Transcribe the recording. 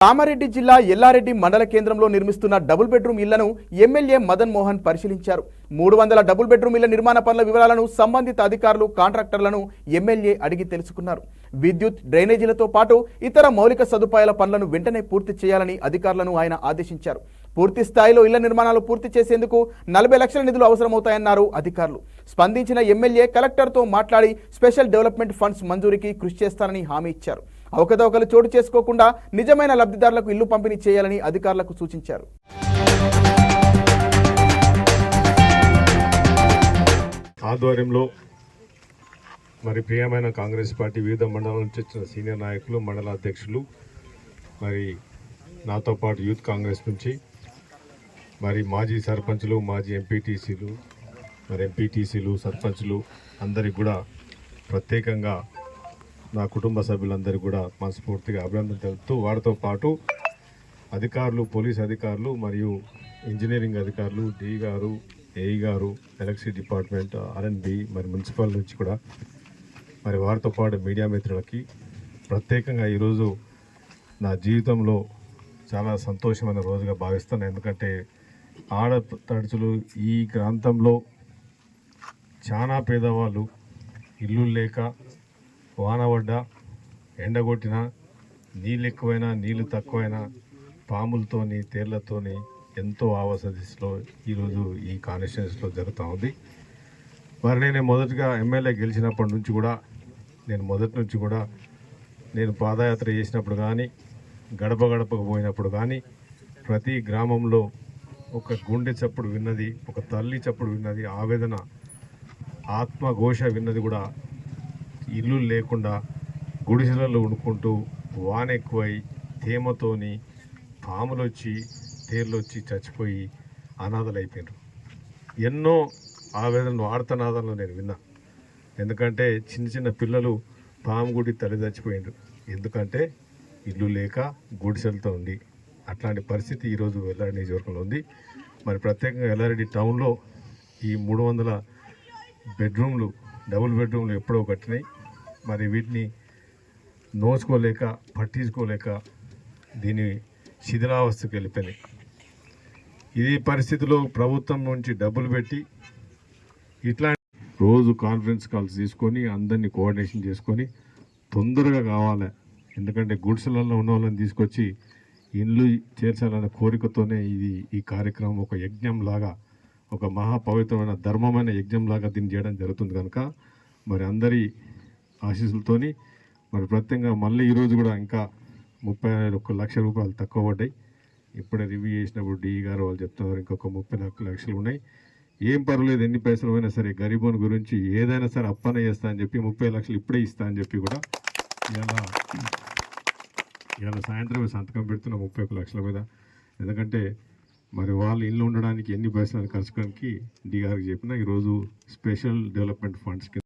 కామారెడ్డి జిల్లా ఎల్లారెడ్డి మండల కేంద్రంలో నిర్మిస్తున్న డబుల్ బెడ్రూమ్ ఇళ్లను ఎమ్మెల్యే మదన్ మోహన్ పరిశీలించారు. 300 డబుల్ బెడ్రూమ్ ఇళ్ల నిర్మాణ పనుల వివరాలను సంబంధిత అధికారులు, కాంట్రాక్టర్లను ఎమ్మెల్యే అడిగి తెలుసుకున్నారు. విద్యుత్, డ్రైనేజీలతో పాటు ఇతర మౌలిక సదుపాయాల పనులను వెంటనే పూర్తి చేయాలని అధికారులను ఆయన ఆదేశించారు. పూర్తి స్థాయిలో ఇళ్ల నిర్మాణాలు పూర్తి చేసేందుకు 40 లక్షల నిధులు అవసరమవుతాయన్నారు అధికారులు. స్పందించిన ఎమ్మెల్యే కలెక్టర్తో మాట్లాడి స్పెషల్ డెవలప్మెంట్ ఫండ్స్ మంజూరీకి కృషి చేస్తారని హామీ ఇచ్చారు. అవకతవకలు చోటు చేసుకోకుండా నిజమైన లబ్ధిదారులకు ఇల్లు పంపిణీ చేయాలని అధికారులకు సూచించారు. ఆధ్వర్యంలో మరి ప్రియమైన కాంగ్రెస్ పార్టీ వివిధ మండలాల నుంచి వచ్చిన సీనియర్ నాయకులు, మండల అధ్యక్షులు, మరి నాతో పాటు యూత్ కాంగ్రెస్ నుంచి మరి మాజీ సర్పంచులు, మాజీ ఎంపీటీసీలు, మరి ఎంపీటీసీలు, సర్పంచులు అందరికి కూడా ప్రత్యేకంగా నా కుటుంబ సభ్యులందరికీ కూడా మనస్ఫూర్తిగా అభినందన తెలుపుతూ, వారితో పాటు అధికారులు, పోలీస్ అధికారులు మరియు ఇంజనీరింగ్ అధికారులు, డి గారు, ఏఈ గారు, ఎలక్ట్రిసిటీ డిపార్ట్మెంట్, ఆర్ఎండ్బి, మరి మున్సిపల్ నుంచి కూడా మరి వారితో పాటు మీడియా మిత్రులకి ప్రత్యేకంగా ఈరోజు నా జీవితంలో చాలా సంతోషమైన రోజుగా భావిస్తాను. ఎందుకంటే ఆడపడుచులు ఈ ప్రాంతంలో చాలా పేదవాళ్ళు ఇల్లు లేక, వాన పడ్డా, ఎండగొట్టినా, నీళ్ళు ఎక్కువైనా, నీళ్ళు తక్కువైనా పాములతోని, తేళ్లతోని ఎంతో ఆవసదిలో ఈరోజు ఈ కాన్స్టిట్యున్సీలో జరుగుతూ ఉంది. మరి నేను మొదటగా ఎమ్మెల్యే గెలిచినప్పటి నుంచి కూడా నేను పాదయాత్ర చేసినప్పుడు కానీ, గడప గడపకు పోయినప్పుడు కానీ ప్రతి గ్రామంలో ఒక గుండె చప్పుడు విన్నది, ఒక తల్లి చప్పుడు విన్నది, ఆవేదన, ఆత్మఘోష విన్నది కూడా ఇల్లు లేకుండా గుడిసెలలో ఉడుకుంటూ వాన ఎక్కువై తేమతోని పాములు వచ్చి, తేర్లు వచ్చి చచ్చిపోయి అనాథలు అయిపోయినారు. ఎన్నో ఆవేదనలు, ఆర్తనాదాలను నేను విన్నా. ఎందుకంటే చిన్న చిన్న పిల్లలు పాము గుడి తల్లి చచ్చిపోయినారు. ఎందుకంటే ఇల్లు లేక గుడిసెలతో ఉండి. అట్లాంటి పరిస్థితి ఈరోజు ఎల్లారెడ్డి నియోజకవర్గంలో ఉంది. మరి ప్రత్యేకంగా ఎల్లారెడ్డి టౌన్లో ఈ 300 బెడ్రూమ్లు, డబుల్ బెడ్రూమ్లు ఎప్పుడో కట్టినాయి. మరి వీటిని నోచుకోలేక, పట్టించుకోలేక దీని శిథిలావస్థకు వెళ్ళిపోయినాయి. ఇది పరిస్థితిలో ప్రభుత్వం నుంచి డబ్బులు పెట్టి ఇట్లా రోజు కాన్ఫరెన్స్ కాల్స్ తీసుకొని అందరినీ కోఆర్డినేషన్ చేసుకొని తొందరగా కావాలి. ఎందుకంటే గుడిసెలలో ఉన్న వాళ్ళని తీసుకొచ్చి ఇల్లు చేర్చాలనే కోరికతోనే ఈ కార్యక్రమం ఒక యజ్ఞంలాగా, ఒక మహాపవిత్రమైన ధర్మమైన యజ్ఞంలాగా దీన్ని చేయడం జరుగుతుంది. కనుక మరి అందరి ఆశీస్సులతోని మరి ప్రత్యేకంగా మళ్ళీ ఈరోజు కూడా ఇంకా 31 లక్షల రూపాయలు తక్కువ పడ్డాయి. ఇప్పుడే రివ్యూ చేసినప్పుడు డిఈ గారు వాళ్ళు చెప్తున్నారు ఇంకొక 30 లక్షలు ఉన్నాయి. ఏం పర్వాలేదు, ఎన్ని పైసలు అయినా సరే గరీబోన్ గురించి ఏదైనా సరే అప్పన చేస్తా అని చెప్పి 30 లక్షలు ఇప్పుడే ఇస్తా అని చెప్పి కూడా ఇలా సాయంత్రం సంతకం పెడుతున్న 31 లక్షల మీద. ఎందుకంటే మరి వాళ్ళు ఇల్లు ఉండడానికి ఎన్ని పైసలు ఖర్చుకోవడానికి డి గారికి చెప్పినా ఈరోజు స్పెషల్ డెవలప్మెంట్ ఫండ్స్కి